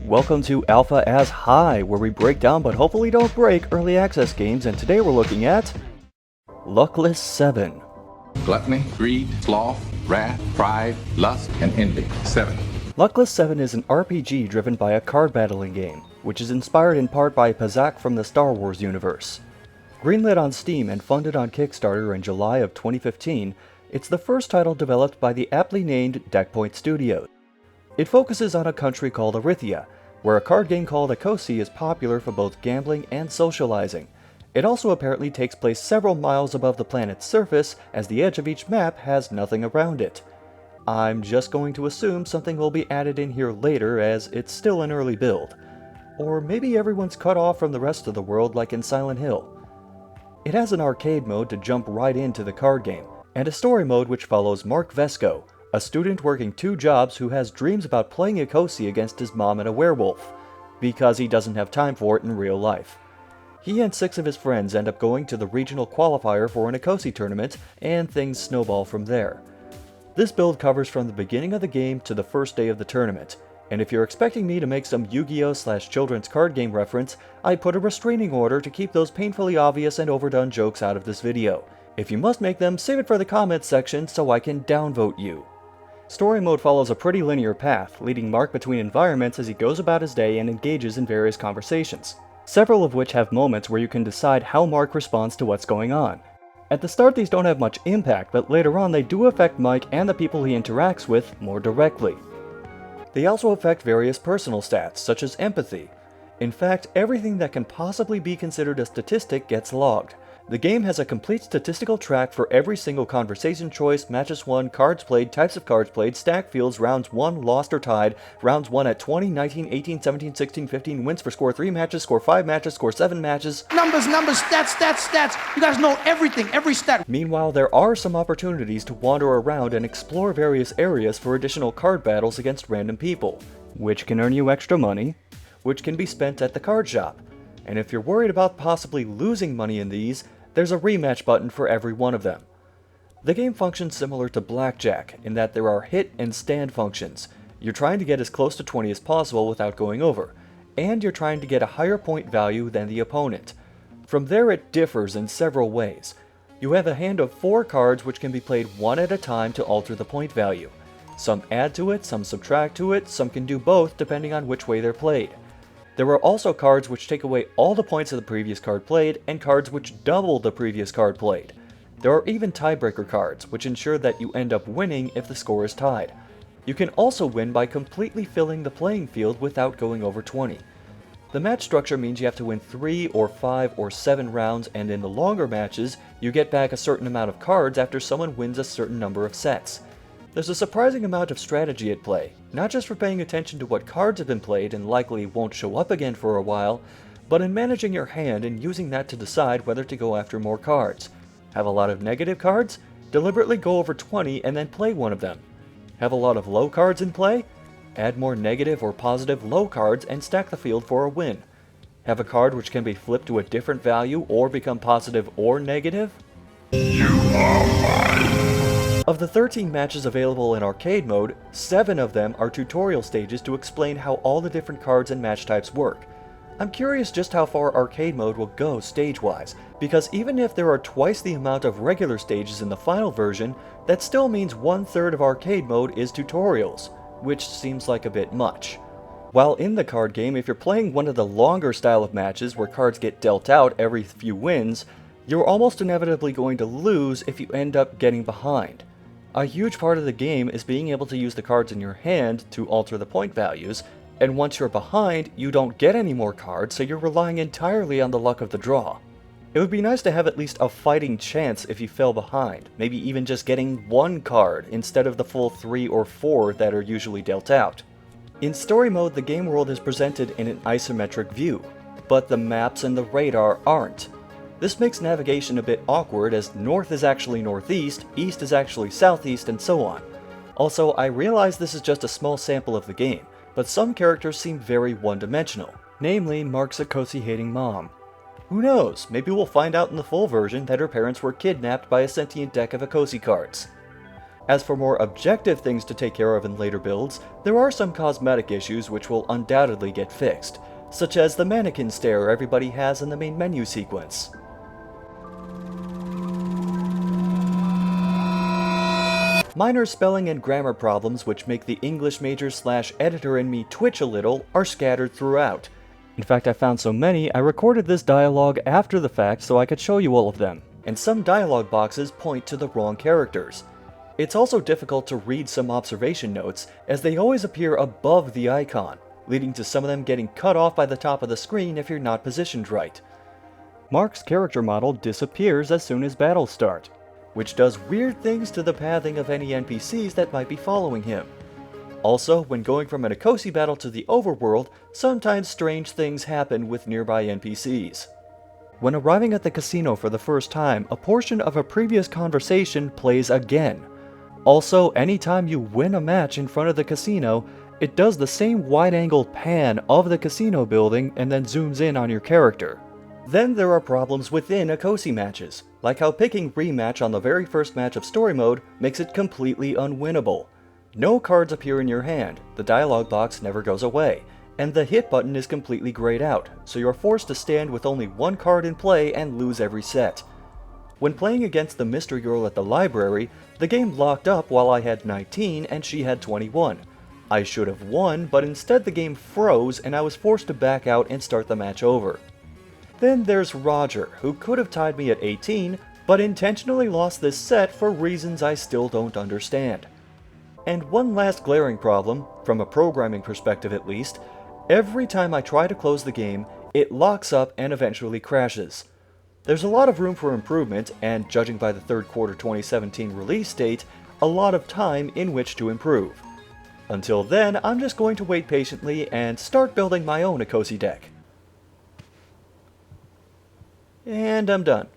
Welcome to Alpha as High, where we break down but hopefully don't break early access games, and today we're looking at Luckless 7. Gluttony, greed, sloth, wrath, pride, lust, and envy. 7. Luckless 7 is an RPG driven by a card battling game, which is inspired in part by Pazak from the Star Wars universe. Greenlit on Steam and funded on Kickstarter in July of 2015, it's the first title developed by the aptly named Deckpoint Studios. It focuses on a country called Erythia, where a card game called Akosi is popular for both gambling and socializing. It also apparently takes place several miles above the planet's surface, as the edge of each map has nothing around it. I'm just going to assume something will be added in here later, as it's still an early build. Or maybe everyone's cut off from the rest of the world like in Silent Hill. It has an arcade mode to jump right into the card game, and a story mode which follows Mark Vesco, a student working 2 jobs who has dreams about playing Akosi against his mom and a werewolf, because he doesn't have time for it in real life. He and 6 of his friends end up going to the regional qualifier for an Akosi tournament, and things snowball from there. This build covers from the beginning of the game to the first day of the tournament, and if you're expecting me to make some Yu-Gi-Oh!/children's card game reference, I put a restraining order to keep those painfully obvious and overdone jokes out of this video. If you must make them, save it for the comments section so I can downvote you. Story mode follows a pretty linear path, leading Mark between environments as he goes about his day and engages in various conversations, several of which have moments where you can decide how Mark responds to what's going on. At the start these don't have much impact, but later on they do affect Mike and the people he interacts with more directly. They also affect various personal stats, such as empathy. In fact, everything that can possibly be considered a statistic gets logged. The game has a complete statistical track for every single conversation choice, matches won, cards played, types of cards played, stack fields, rounds won, lost or tied, rounds won at 20, 19, 18, 17, 16, 15, wins for score 3 matches, score 5 matches, score 7 matches. Numbers, stats. You guys know everything, every stat. Meanwhile, there are some opportunities to wander around and explore various areas for additional card battles against random people, which can earn you extra money, which can be spent at the card shop. And if you're worried about possibly losing money in these, there's a rematch button for every one of them. The game functions similar to blackjack, in that there are hit and stand functions. You're trying to get as close to 20 as possible without going over, and you're trying to get a higher point value than the opponent. From there it differs in several ways. You have a hand of 4 cards which can be played one at a time to alter the point value. Some add to it, some subtract to it, some can do both depending on which way they're played. There are also cards which take away all the points of the previous card played, and cards which double the previous card played. There are even tiebreaker cards, which ensure that you end up winning if the score is tied. You can also win by completely filling the playing field without going over 20. The match structure means you have to win 3 or 5 or 7 rounds, and in the longer matches, you get back a certain amount of cards after someone wins a certain number of sets. There's a surprising amount of strategy at play, not just for paying attention to what cards have been played and likely won't show up again for a while, but in managing your hand and using that to decide whether to go after more cards. Have a lot of negative cards? Deliberately go over 20 and then play one of them. Have a lot of low cards in play? Add more negative or positive low cards and stack the field for a win. Have a card which can be flipped to a different value or become positive or negative? You are mine. Of the 13 matches available in arcade mode, 7 of them are tutorial stages to explain how all the different cards and match types work. I'm curious just how far arcade mode will go stage-wise, because even if there are twice the amount of regular stages in the final version, that still means 1/3 of arcade mode is tutorials, which seems like a bit much. While in the card game, if you're playing one of the longer style of matches where cards get dealt out every few wins, you're almost inevitably going to lose if you end up getting behind. A huge part of the game is being able to use the cards in your hand to alter the point values, and once you're behind, you don't get any more cards, so you're relying entirely on the luck of the draw. It would be nice to have at least a fighting chance if you fell behind, maybe even just getting 1 card instead of the full 3 or 4 that are usually dealt out. In story mode, the game world is presented in an isometric view, but the maps and the radar aren't. This makes navigation a bit awkward, as north is actually northeast, east is actually southeast, and so on. Also, I realize this is just a small sample of the game, but some characters seem very one-dimensional, namely Mark's Akosi-hating mom. Who knows, maybe we'll find out in the full version that her parents were kidnapped by a sentient deck of Akosi cards. As for more objective things to take care of in later builds, there are some cosmetic issues which will undoubtedly get fixed, such as the mannequin stare everybody has in the main menu sequence. Minor spelling and grammar problems which make the English major/editor in me twitch a little are scattered throughout. In fact, I found so many, I recorded this dialogue after the fact so I could show you all of them, and some dialogue boxes point to the wrong characters. It's also difficult to read some observation notes, as they always appear above the icon, leading to some of them getting cut off by the top of the screen if you're not positioned right. Mark's character model disappears as soon as battles start, which does weird things to the pathing of any NPCs that might be following him. Also, when going from an Akosi battle to the overworld, sometimes strange things happen with nearby NPCs. When arriving at the casino for the first time, a portion of a previous conversation plays again. Also, anytime you win a match in front of the casino, it does the same wide-angle pan of the casino building and then zooms in on your character. Then there are problems within Akosi matches, like how picking rematch on the very first match of story mode makes it completely unwinnable. No cards appear in your hand, the dialogue box never goes away, and the hit button is completely grayed out, so you're forced to stand with only one card in play and lose every set. When playing against the mystery girl at the library, the game locked up while I had 19 and she had 21. I should have won, but instead the game froze and I was forced to back out and start the match over. Then there's Roger, who could have tied me at 18, but intentionally lost this set for reasons I still don't understand. And one last glaring problem, from a programming perspective at least, every time I try to close the game, it locks up and eventually crashes. There's a lot of room for improvement, and judging by the third quarter 2017 release date, a lot of time in which to improve. Until then, I'm just going to wait patiently and start building my own Akosi deck. And I'm done.